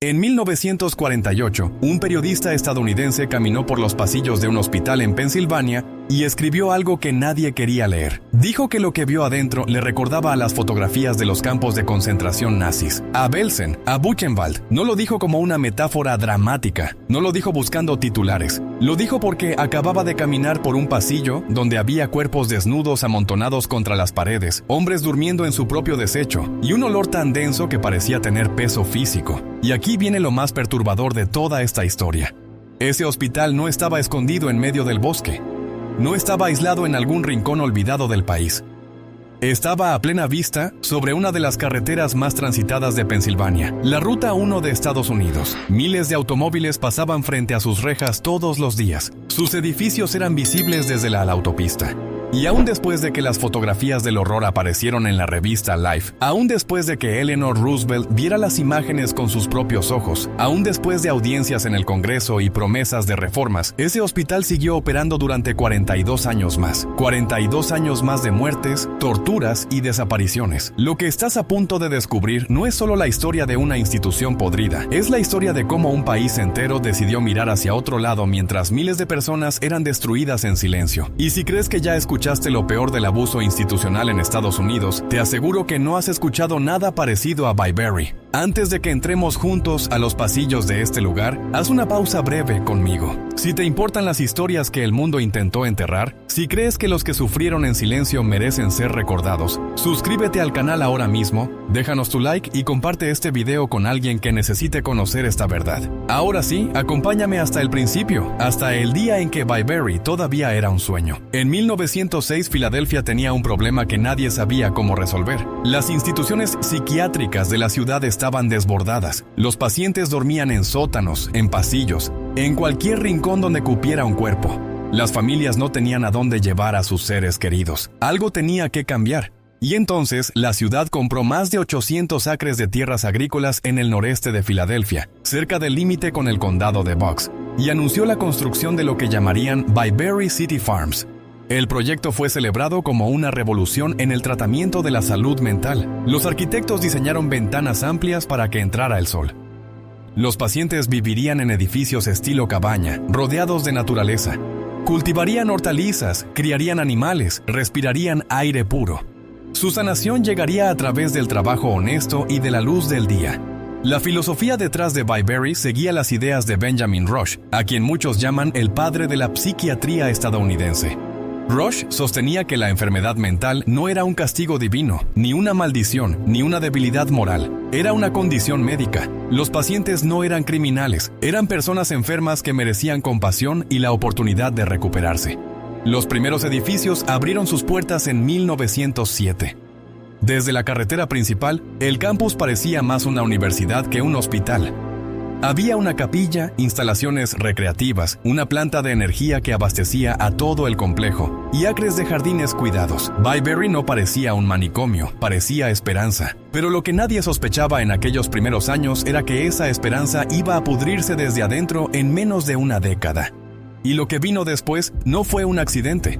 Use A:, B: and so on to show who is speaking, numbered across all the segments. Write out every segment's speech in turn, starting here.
A: En 1948, un periodista estadounidense caminó por los pasillos de un hospital en Pensilvania y escribió algo que nadie quería leer. Dijo que lo que vio adentro le recordaba a las fotografías de los campos de concentración nazis, a Belsen, a Buchenwald. No lo dijo como una metáfora dramática, no lo dijo buscando titulares. Lo dijo porque acababa de caminar por un pasillo donde había cuerpos desnudos amontonados contra las paredes, hombres durmiendo en su propio desecho y un olor tan denso que parecía tener peso físico. Y aquí viene lo más perturbador de toda esta historia. Ese hospital no estaba escondido en medio del bosque. No estaba aislado en algún rincón olvidado del país. Estaba a plena vista sobre una de las carreteras más transitadas de Pensilvania, la Ruta 1 de Estados Unidos. Miles de automóviles pasaban frente a sus rejas todos los días. Sus edificios eran visibles desde la autopista. Y aún después de que las fotografías del horror aparecieron en la revista Life, aún después de que Eleanor Roosevelt viera las imágenes con sus propios ojos, aún después de audiencias en el Congreso y promesas de reformas, ese hospital siguió operando durante 42 años más. 42 años más de muertes, torturas y desapariciones. Lo que estás a punto de descubrir no es solo la historia de una institución podrida, es la historia de cómo un país entero decidió mirar hacia otro lado mientras miles de personas eran destruidas en silencio. Y si crees que ya escuchaste lo peor del abuso institucional en Estados Unidos, te aseguro que no has escuchado nada parecido a Byberry. Antes de que entremos juntos a los pasillos de este lugar, haz una pausa breve conmigo. Si te importan las historias que el mundo intentó enterrar, si crees que los que sufrieron en silencio merecen ser recordados, suscríbete al canal ahora mismo, déjanos tu like y comparte este video con alguien que necesite conocer esta verdad. Ahora sí, acompáñame hasta el principio, hasta el día en que Byberry todavía era un sueño. En 1906, Filadelfia tenía un problema que nadie sabía cómo resolver. Las instituciones psiquiátricas de la ciudad estaban desbordadas. Los pacientes dormían en sótanos, en pasillos, en cualquier rincón donde cupiera un cuerpo. Las familias no tenían a dónde llevar a sus seres queridos. Algo tenía que cambiar. Y entonces, la ciudad compró más de 800 acres de tierras agrícolas en el noreste de Filadelfia, cerca del límite con el condado de Bucks, y anunció la construcción de lo que llamarían Byberry City Farms. El proyecto fue celebrado como una revolución en el tratamiento de la salud mental. Los arquitectos diseñaron ventanas amplias para que entrara el sol. Los pacientes vivirían en edificios estilo cabaña, rodeados de naturaleza. Cultivarían hortalizas, criarían animales, respirarían aire puro. Su sanación llegaría a través del trabajo honesto y de la luz del día. La filosofía detrás de Byberry seguía las ideas de Benjamin Rush, a quien muchos llaman el padre de la psiquiatría estadounidense. Rush sostenía que la enfermedad mental no era un castigo divino, ni una maldición, ni una debilidad moral. Era una condición médica. Los pacientes no eran criminales, eran personas enfermas que merecían compasión y la oportunidad de recuperarse. Los primeros edificios abrieron sus puertas en 1907. Desde la carretera principal, el campus parecía más una universidad que un hospital. Había una capilla, instalaciones recreativas, una planta de energía que abastecía a todo el complejo y acres de jardines cuidados. Byberry no parecía un manicomio, parecía esperanza. Pero lo que nadie sospechaba en aquellos primeros años era que esa esperanza iba a pudrirse desde adentro en menos de una década. Y lo que vino después no fue un accidente.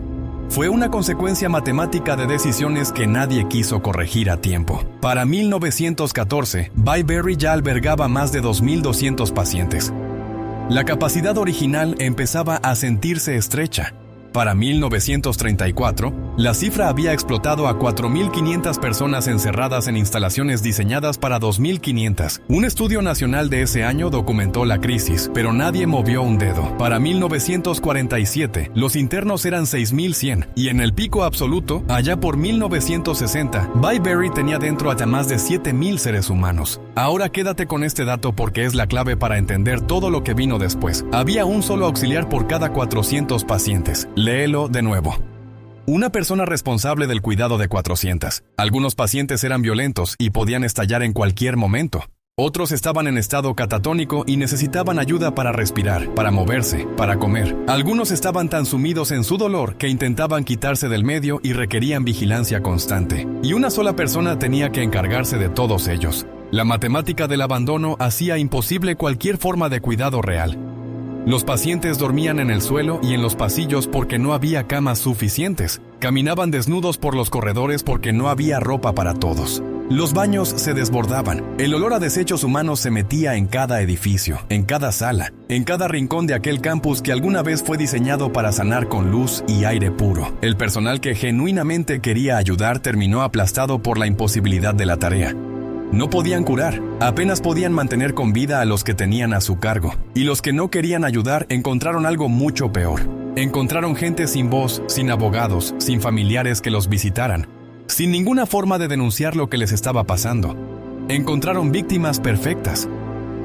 A: Fue una consecuencia matemática de decisiones que nadie quiso corregir a tiempo. Para 1914, Byberry ya albergaba más de 2.200 pacientes. La capacidad original empezaba a sentirse estrecha. Para 1934, la cifra había explotado a 4.500 personas encerradas en instalaciones diseñadas para 2.500. Un estudio nacional de ese año documentó la crisis, pero nadie movió un dedo. Para 1947, los internos eran 6.100, y en el pico absoluto, allá por 1960, Byberry tenía dentro hasta más de 7.000 seres humanos. Ahora quédate con este dato porque es la clave para entender todo lo que vino después. Había un solo auxiliar por cada 400 pacientes. Léelo de nuevo. Una persona responsable del cuidado de 400. Algunos pacientes eran violentos y podían estallar en cualquier momento. Otros estaban en estado catatónico y necesitaban ayuda para respirar, para moverse, para comer. Algunos estaban tan sumidos en su dolor que intentaban quitarse del medio y requerían vigilancia constante. Y una sola persona tenía que encargarse de todos ellos. La matemática del abandono hacía imposible cualquier forma de cuidado real. Los pacientes dormían en el suelo y en los pasillos porque no había camas suficientes. Caminaban desnudos por los corredores porque no había ropa para todos. Los baños se desbordaban. El olor a desechos humanos se metía en cada edificio, en cada sala, en cada rincón de aquel campus que alguna vez fue diseñado para sanar con luz y aire puro. El personal que genuinamente quería ayudar terminó aplastado por la imposibilidad de la tarea. No podían curar, apenas podían mantener con vida a los que tenían a su cargo. Y los que no querían ayudar encontraron algo mucho peor. Encontraron gente sin voz, sin abogados, sin familiares que los visitaran, sin ninguna forma de denunciar lo que les estaba pasando. Encontraron víctimas perfectas.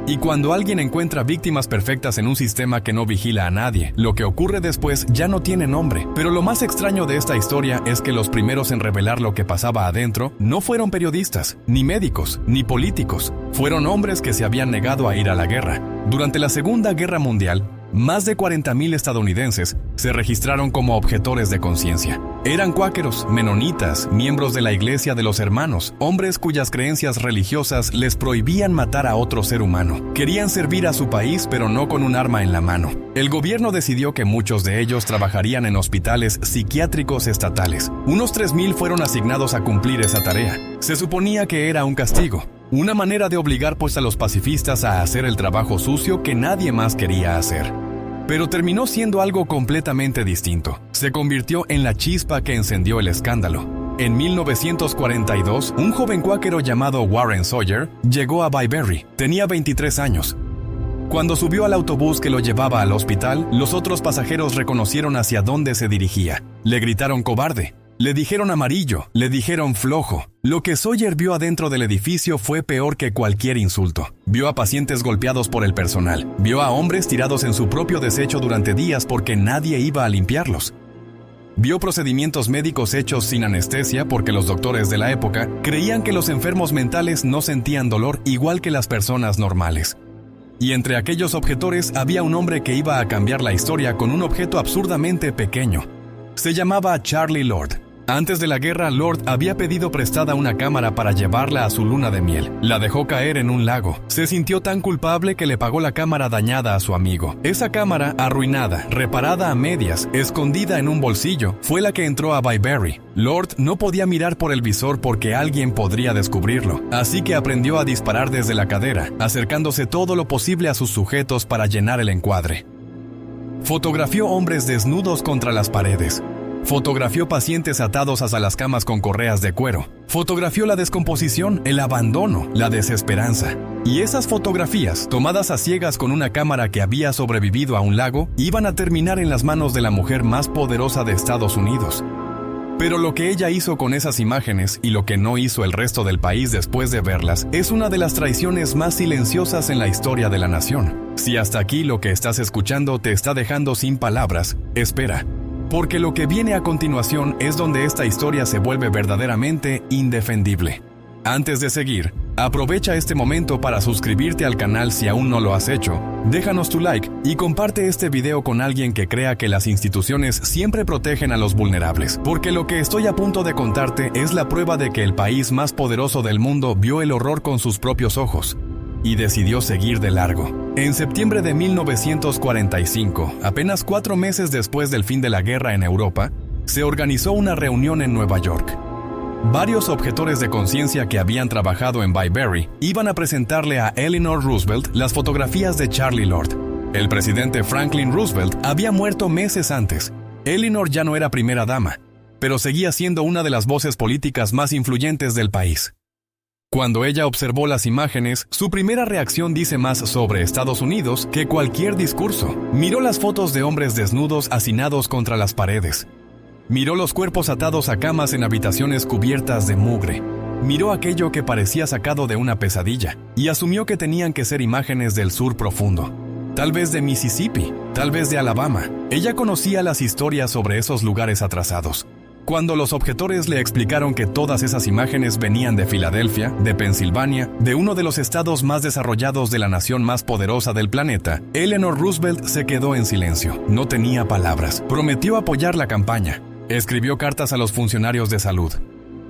A: Y cuando alguien encuentra víctimas perfectas en un sistema que no vigila a nadie, lo que ocurre después ya no tiene nombre. Pero lo más extraño de esta historia es que los primeros en revelar lo que pasaba adentro no fueron periodistas, ni médicos, ni políticos. Fueron hombres que se habían negado a ir a la guerra. Durante la Segunda Guerra Mundial, más de 40,000 estadounidenses se registraron como objetores de conciencia. Eran cuáqueros, menonitas, miembros de la Iglesia de los Hermanos, hombres cuyas creencias religiosas les prohibían matar a otro ser humano. Querían servir a su país, pero no con un arma en la mano. El gobierno decidió que muchos de ellos trabajarían en hospitales psiquiátricos estatales. Unos 3,000 fueron asignados a cumplir esa tarea. Se suponía que era un castigo, una manera de obligar a los pacifistas a hacer el trabajo sucio que nadie más quería hacer. Pero terminó siendo algo completamente distinto. Se convirtió en la chispa que encendió el escándalo. En 1942, un joven cuáquero llamado Warren Sawyer llegó a Bayberry. Tenía 23 años. Cuando subió al autobús que lo llevaba al hospital, los otros pasajeros reconocieron hacia dónde se dirigía. Le gritaron cobarde. Le dijeron amarillo, le dijeron flojo. Lo que Sawyer vio adentro del edificio fue peor que cualquier insulto. Vio a pacientes golpeados por el personal. Vio a hombres tirados en su propio desecho durante días porque nadie iba a limpiarlos. Vio procedimientos médicos hechos sin anestesia porque los doctores de la época creían que los enfermos mentales no sentían dolor igual que las personas normales. Y entre aquellos objetores había un hombre que iba a cambiar la historia con un objeto absurdamente pequeño. Se llamaba Charlie Lord. Antes de la guerra, Lord había pedido prestada una cámara para llevarla a su luna de miel. La dejó caer en un lago. Se sintió tan culpable que le pagó la cámara dañada a su amigo. Esa cámara, arruinada, reparada a medias, escondida en un bolsillo, fue la que entró a Bayberry. Lord no podía mirar por el visor porque alguien podría descubrirlo, así que aprendió a disparar desde la cadera, acercándose todo lo posible a sus sujetos para llenar el encuadre. Fotografió hombres desnudos contra las paredes. Fotografió pacientes atados hasta las camas con correas de cuero. Fotografió la descomposición, el abandono, la desesperanza. Y esas fotografías, tomadas a ciegas con una cámara que había sobrevivido a un lago, iban a terminar en las manos de la mujer más poderosa de Estados Unidos. Pero lo que ella hizo con esas imágenes y lo que no hizo el resto del país después de verlas es una de las traiciones más silenciosas en la historia de la nación. Si hasta aquí lo que estás escuchando te está dejando sin palabras, espera. Porque lo que viene a continuación es donde esta historia se vuelve verdaderamente indefendible. Antes de seguir, aprovecha este momento para suscribirte al canal si aún no lo has hecho, déjanos tu like y comparte este video con alguien que crea que las instituciones siempre protegen a los vulnerables, porque lo que estoy a punto de contarte es la prueba de que el país más poderoso del mundo vio el horror con sus propios ojos y decidió seguir de largo. En septiembre de 1945, apenas 4 meses después del fin de la guerra en Europa, se organizó una reunión en Nueva York. Varios objetores de conciencia que habían trabajado en Bayberry iban a presentarle a Eleanor Roosevelt las fotografías de Charlie Lord. El presidente Franklin Roosevelt había muerto meses antes. Eleanor ya no era primera dama, pero seguía siendo una de las voces políticas más influyentes del país. Cuando ella observó las imágenes, su primera reacción dice más sobre Estados Unidos que cualquier discurso. Miró las fotos de hombres desnudos hacinados contra las paredes. Miró los cuerpos atados a camas en habitaciones cubiertas de mugre. Miró aquello que parecía sacado de una pesadilla y asumió que tenían que ser imágenes del sur profundo. Tal vez de Mississippi, tal vez de Alabama. Ella conocía las historias sobre esos lugares atrasados. Cuando los objetores le explicaron que todas esas imágenes venían de Filadelfia, de Pensilvania, de uno de los estados más desarrollados de la nación más poderosa del planeta, Eleanor Roosevelt se quedó en silencio. No tenía palabras. Prometió apoyar la campaña. Escribió cartas a los funcionarios de salud.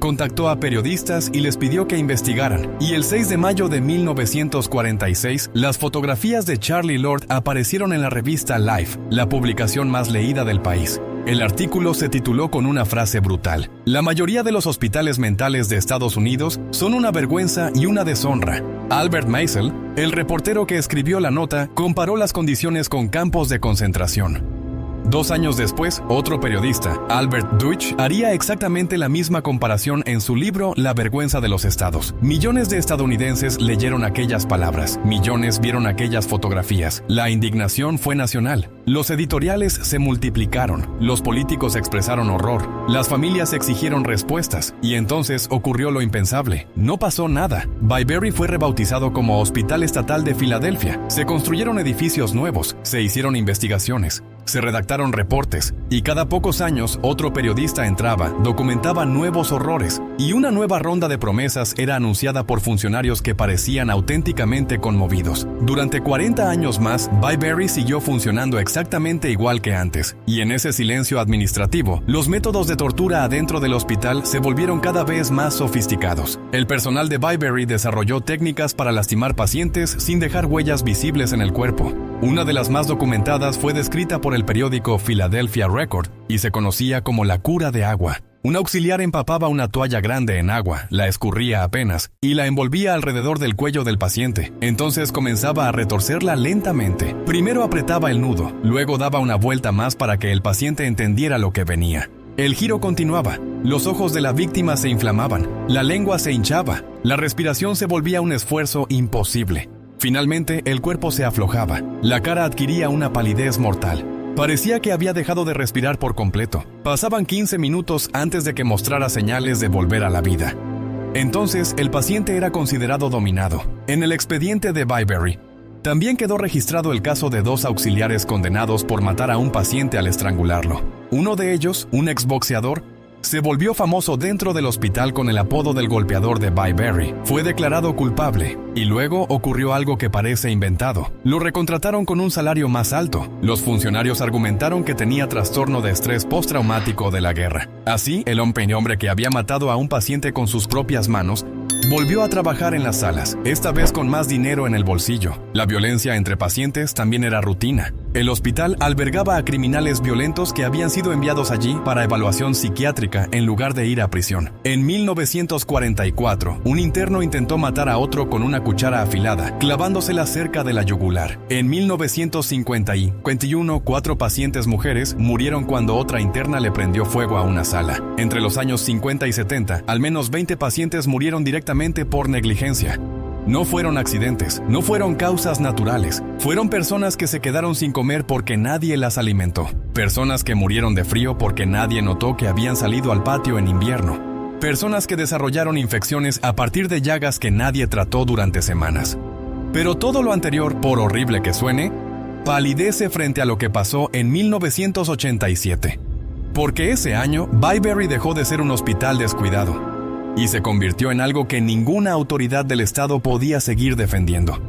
A: Contactó a periodistas y les pidió que investigaran. Y el 6 de mayo de 1946, las fotografías de Charlie Lord aparecieron en la revista Life, la publicación más leída del país. El artículo se tituló con una frase brutal: "La mayoría de los hospitales mentales de Estados Unidos son una vergüenza y una deshonra". Albert Maysel, el reportero que escribió la nota, comparó las condiciones con campos de concentración. 2 años después, otro periodista, Albert Deutsch, haría exactamente la misma comparación en su libro La vergüenza de los estados. Millones de estadounidenses leyeron aquellas palabras, millones vieron aquellas fotografías. La indignación fue nacional. Los editoriales se multiplicaron, los políticos expresaron horror, las familias exigieron respuestas, y entonces ocurrió lo impensable. No pasó nada. Byberry fue rebautizado como Hospital Estatal de Filadelfia. Se construyeron edificios nuevos, se hicieron investigaciones, se redactaron reportes, y cada pocos años otro periodista entraba, documentaba nuevos horrores, y una nueva ronda de promesas era anunciada por funcionarios que parecían auténticamente conmovidos. Durante 40 años más, Byberry siguió funcionando exactamente igual que antes, y en ese silencio administrativo, los métodos de tortura adentro del hospital se volvieron cada vez más sofisticados. El personal de Byberry desarrolló técnicas para lastimar pacientes sin dejar huellas visibles en el cuerpo. Una de las más documentadas fue descrita por el periódico Philadelphia Record y se conocía como la cura de agua. Un auxiliar empapaba una toalla grande en agua, la escurría apenas y la envolvía alrededor del cuello del paciente. Entonces comenzaba a retorcerla lentamente. Primero apretaba el nudo, luego daba una vuelta más para que el paciente entendiera lo que venía. El giro continuaba. Los ojos de la víctima se inflamaban, la lengua se hinchaba, la respiración se volvía un esfuerzo imposible. Finalmente, el cuerpo se aflojaba, la cara adquiría una palidez mortal. Parecía que había dejado de respirar por completo. Pasaban 15 minutos antes de que mostrara señales de volver a la vida. Entonces, el paciente era considerado dominado. En el expediente de Byberry, también quedó registrado el caso de 2 auxiliares condenados por matar a un paciente al estrangularlo. Uno de ellos, un exboxeador, se volvió famoso dentro del hospital con el apodo del golpeador de Byberry. Fue declarado culpable, y luego ocurrió algo que parece inventado. Lo recontrataron con un salario más alto. Los funcionarios argumentaron que tenía trastorno de estrés postraumático de la guerra. Así, el hombre que había matado a un paciente con sus propias manos volvió a trabajar en las salas, esta vez con más dinero en el bolsillo. La violencia entre pacientes también era rutina. El hospital albergaba a criminales violentos que habían sido enviados allí para evaluación psiquiátrica en lugar de ir a prisión. En 1944, un interno intentó matar a otro con una cuchara afilada, clavándosela cerca de la yugular. En 1951, 4 pacientes mujeres murieron cuando otra interna le prendió fuego a una sala. Entre los años 50 y 70, al menos 20 pacientes murieron directamente por negligencia. No fueron accidentes, no fueron causas naturales, fueron personas que se quedaron sin comer porque nadie las alimentó, personas que murieron de frío porque nadie notó que habían salido al patio en invierno, personas que desarrollaron infecciones a partir de llagas que nadie trató durante semanas. Pero todo lo anterior, por horrible que suene, palidece frente a lo que pasó en 1987. Porque ese año, Byberry dejó de ser un hospital descuidado y se convirtió en algo que ninguna autoridad del estado podía seguir defendiendo.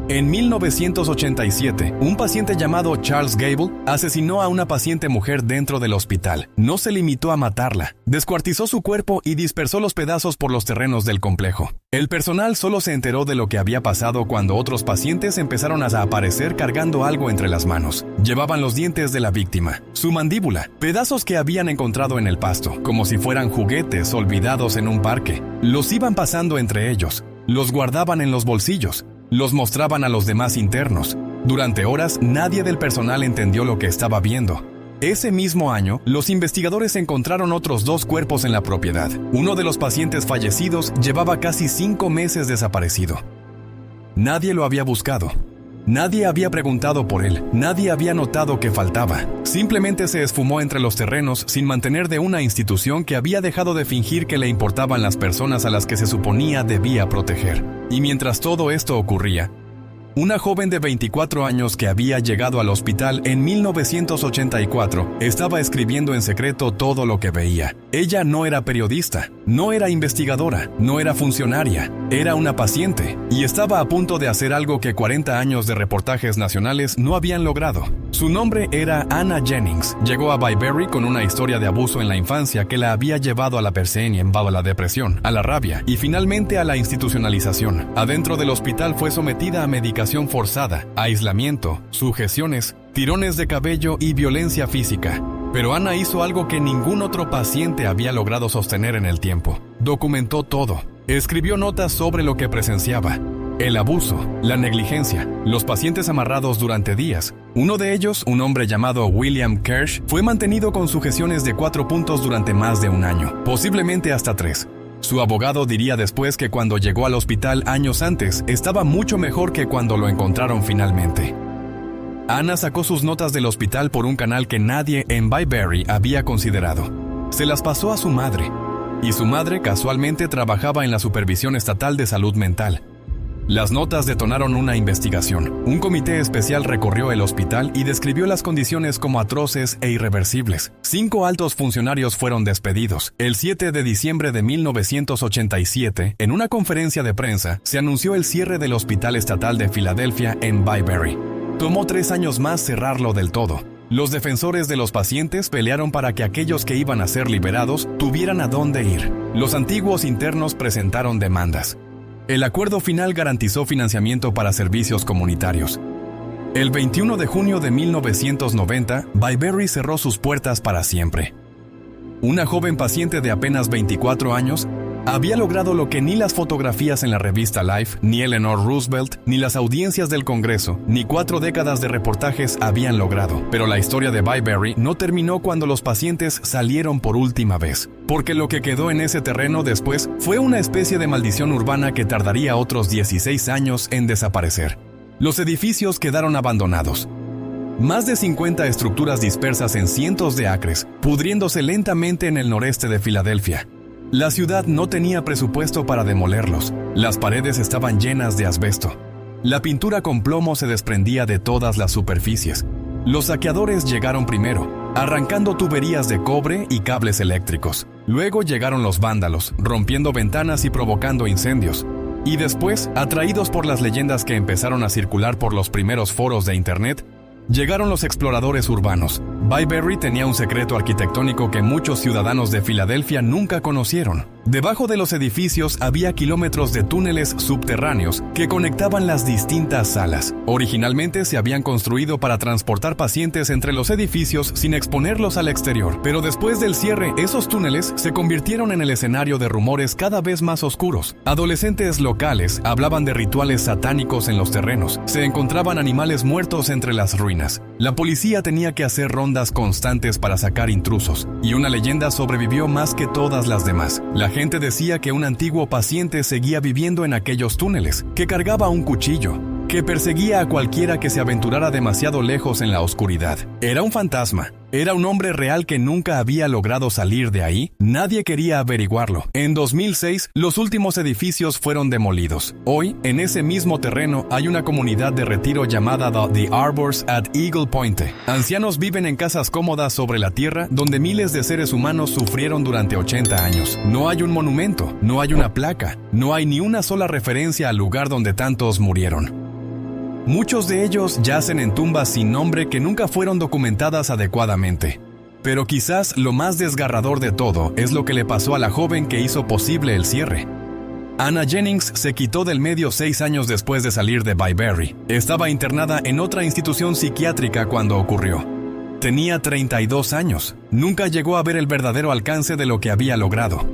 A: En 1987, un paciente llamado Charles Gable asesinó a una paciente mujer dentro del hospital. No se limitó a matarla, descuartizó su cuerpo y dispersó los pedazos por los terrenos del complejo. El personal solo se enteró de lo que había pasado cuando otros pacientes empezaron a aparecer cargando algo entre las manos. Llevaban los dientes de la víctima, su mandíbula, pedazos que habían encontrado en el pasto, como si fueran juguetes olvidados en un parque. Los iban pasando entre ellos, los guardaban en los bolsillos, los mostraban a los demás internos. Durante horas, nadie del personal entendió lo que estaba viendo. Ese mismo año, los investigadores encontraron otros 2 cuerpos en la propiedad. Uno de los pacientes fallecidos llevaba casi 5 meses desaparecido. Nadie lo había buscado. Nadie había preguntado por él. Nadie había notado que faltaba. Simplemente se esfumó entre los terrenos sin mantener de una institución que había dejado de fingir que le importaban las personas a las que se suponía debía proteger. Y mientras todo esto ocurría, una joven de 24 años que había llegado al hospital en 1984 estaba escribiendo en secreto todo lo que veía. Ella no era periodista, no era investigadora, no era funcionaria, era una paciente y estaba a punto de hacer algo que 40 años de reportajes nacionales no habían logrado. Su nombre era Anna Jennings. Llegó a Byberry con una historia de abuso en la infancia que la había llevado a la a la depresión, a la rabia y finalmente a la institucionalización. Adentro del hospital fue sometida a medicación forzada, aislamiento, sujeciones, tirones de cabello y violencia física. Pero Ana hizo algo que ningún otro paciente había logrado sostener en el tiempo. Documentó todo. Escribió notas sobre lo que presenciaba. El abuso, la negligencia, los pacientes amarrados durante días. Uno de ellos, un hombre llamado William Kirsch, fue mantenido con sujeciones de 4 puntos durante más de un año, posiblemente hasta 3. Su abogado diría después que cuando llegó al hospital años antes, estaba mucho mejor que cuando lo encontraron finalmente. Ana sacó sus notas del hospital por un canal que nadie en Byberry había considerado. Se las pasó a su madre, y su madre casualmente trabajaba en la Supervisión Estatal de Salud Mental. Las notas detonaron una investigación. Un comité especial recorrió el hospital y describió las condiciones como atroces e irreversibles. 5 altos funcionarios fueron despedidos. El 7 de diciembre de 1987, en una conferencia de prensa, se anunció el cierre del Hospital Estatal de Filadelfia en Byberry. Tomó 3 años más cerrarlo del todo. Los defensores de los pacientes pelearon para que aquellos que iban a ser liberados tuvieran a dónde ir. Los antiguos internos presentaron demandas. El acuerdo final garantizó financiamiento para servicios comunitarios. El 21 de junio de 1990, Byberry cerró sus puertas para siempre. Una joven paciente de apenas 24 años había logrado lo que ni las fotografías en la revista Life, ni Eleanor Roosevelt, ni las audiencias del Congreso, ni 4 décadas de reportajes habían logrado. Pero la historia de Byberry no terminó cuando los pacientes salieron por última vez, porque lo que quedó en ese terreno después fue una especie de maldición urbana que tardaría otros 16 años en desaparecer. Los edificios quedaron abandonados. Más de 50 estructuras dispersas en cientos de acres, pudriéndose lentamente en el noreste de Filadelfia. La ciudad no tenía presupuesto para demolerlos. Las paredes estaban llenas de asbesto. La pintura con plomo se desprendía de todas las superficies. Los saqueadores llegaron primero, arrancando tuberías de cobre y cables eléctricos. Luego llegaron los vándalos, rompiendo ventanas y provocando incendios. Y después, atraídos por las leyendas que empezaron a circular por los primeros foros de Internet, llegaron los exploradores urbanos. Byberry tenía un secreto arquitectónico que muchos ciudadanos de Filadelfia nunca conocieron. Debajo de los edificios había kilómetros de túneles subterráneos que conectaban las distintas salas. Originalmente se habían construido para transportar pacientes entre los edificios sin exponerlos al exterior, pero después del cierre, esos túneles se convirtieron en el escenario de rumores cada vez más oscuros. Adolescentes locales hablaban de rituales satánicos en los terrenos. Se encontraban animales muertos entre las ruinas. La policía tenía que hacer rondas constantes para sacar intrusos, y una leyenda sobrevivió más que todas las demás. La gente decía que un antiguo paciente seguía viviendo en aquellos túneles, que cargaba un cuchillo, que perseguía a cualquiera que se aventurara demasiado lejos en la oscuridad. Era un fantasma. ¿Era un hombre real que nunca había logrado salir de ahí? Nadie quería averiguarlo. En 2006, los últimos edificios fueron demolidos. Hoy, en ese mismo terreno, hay una comunidad de retiro llamada The Arbors at Eagle Point. Ancianos viven en casas cómodas sobre la tierra, donde miles de seres humanos sufrieron durante 80 años. No hay un monumento, no hay una placa, no hay ni una sola referencia al lugar donde tantos murieron. Muchos de ellos yacen en tumbas sin nombre que nunca fueron documentadas adecuadamente. Pero quizás lo más desgarrador de todo es lo que le pasó a la joven que hizo posible el cierre. Anna Jennings se quitó del medio 6 años después de salir de Byberry. Estaba internada en otra institución psiquiátrica cuando ocurrió. Tenía 32 años. Nunca llegó a ver el verdadero alcance de lo que había logrado,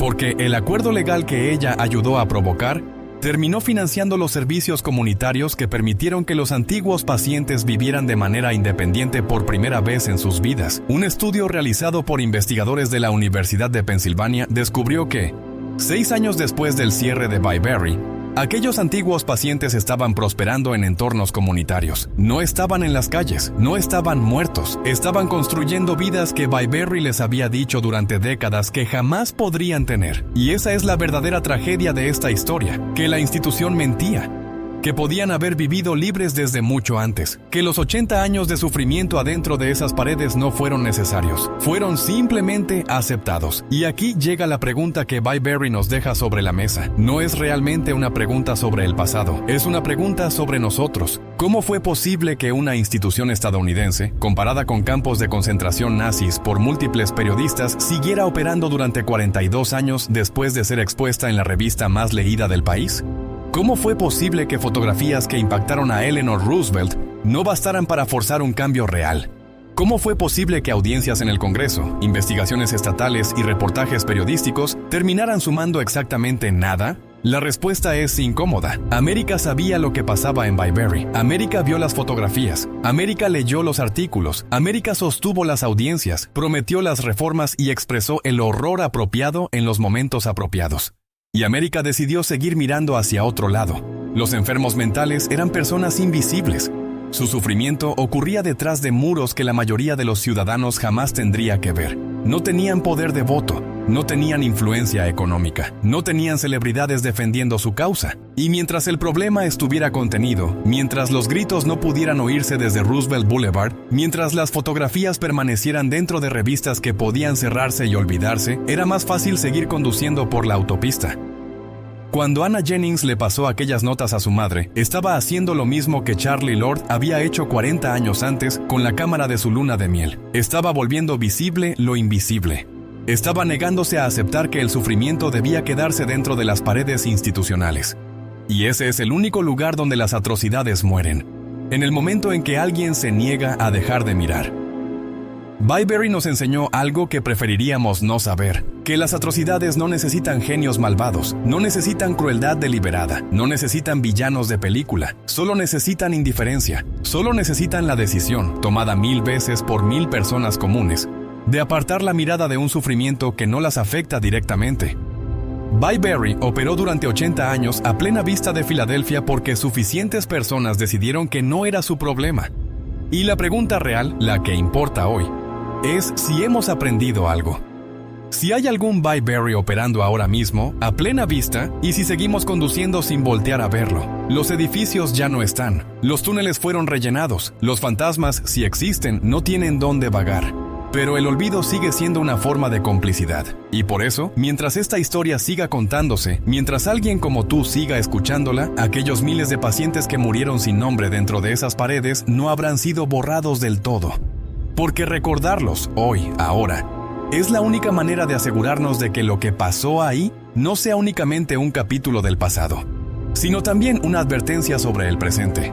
A: porque el acuerdo legal que ella ayudó a provocar terminó financiando los servicios comunitarios que permitieron que los antiguos pacientes vivieran de manera independiente por primera vez en sus vidas. Un estudio realizado por investigadores de la Universidad de Pensilvania descubrió que, 6 años después del cierre de Byberry, aquellos antiguos pacientes estaban prosperando en entornos comunitarios. No estaban en las calles, no estaban muertos, estaban construyendo vidas que Byberry les había dicho durante décadas que jamás podrían tener. Y esa es la verdadera tragedia de esta historia, que la institución mentía, que podían haber vivido libres desde mucho antes, que los 80 años de sufrimiento adentro de esas paredes no fueron necesarios, fueron simplemente aceptados. Y aquí llega la pregunta que Byberry nos deja sobre la mesa. No es realmente una pregunta sobre el pasado, es una pregunta sobre nosotros. ¿Cómo fue posible que una institución estadounidense, comparada con campos de concentración nazis por múltiples periodistas, siguiera operando durante 42 años después de ser expuesta en la revista más leída del país? ¿Cómo fue posible que fotografías que impactaron a Eleanor Roosevelt no bastaran para forzar un cambio real? ¿Cómo fue posible que audiencias en el Congreso, investigaciones estatales y reportajes periodísticos terminaran sumando exactamente nada? La respuesta es incómoda. América sabía lo que pasaba en Byberry. América vio las fotografías. América leyó los artículos. América sostuvo las audiencias, prometió las reformas y expresó el horror apropiado en los momentos apropiados. Y América decidió seguir mirando hacia otro lado. Los enfermos mentales eran personas invisibles. Su sufrimiento ocurría detrás de muros que la mayoría de los ciudadanos jamás tendría que ver. No tenían poder de voto, no tenían influencia económica, no tenían celebridades defendiendo su causa. Y mientras el problema estuviera contenido, mientras los gritos no pudieran oírse desde Roosevelt Boulevard, mientras las fotografías permanecieran dentro de revistas que podían cerrarse y olvidarse, era más fácil seguir conduciendo por la autopista. Cuando Anna Jennings le pasó aquellas notas a su madre, estaba haciendo lo mismo que Charlie Lord había hecho 40 años antes con la cámara de su luna de miel. Estaba volviendo visible lo invisible. Estaba negándose a aceptar que el sufrimiento debía quedarse dentro de las paredes institucionales. Y ese es el único lugar donde las atrocidades mueren, en el momento en que alguien se niega a dejar de mirar. Byberry nos enseñó algo que preferiríamos no saber, que las atrocidades no necesitan genios malvados, no necesitan crueldad deliberada, no necesitan villanos de película, solo necesitan indiferencia, solo necesitan la decisión, tomada 1000 veces por 1000 personas comunes, de apartar la mirada de un sufrimiento que no las afecta directamente. Byberry operó durante 80 años a plena vista de Filadelfia porque suficientes personas decidieron que no era su problema. Y la pregunta real, la que importa hoy, es si hemos aprendido algo. Si hay algún Byberry operando ahora mismo, a plena vista, y si seguimos conduciendo sin voltear a verlo. Los edificios ya no están, los túneles fueron rellenados, los fantasmas, si existen, no tienen dónde vagar. Pero el olvido sigue siendo una forma de complicidad. Y por eso, mientras esta historia siga contándose, mientras alguien como tú siga escuchándola, aquellos miles de pacientes que murieron sin nombre dentro de esas paredes no habrán sido borrados del todo. Porque recordarlos hoy, ahora, es la única manera de asegurarnos de que lo que pasó ahí no sea únicamente un capítulo del pasado, sino también una advertencia sobre el presente.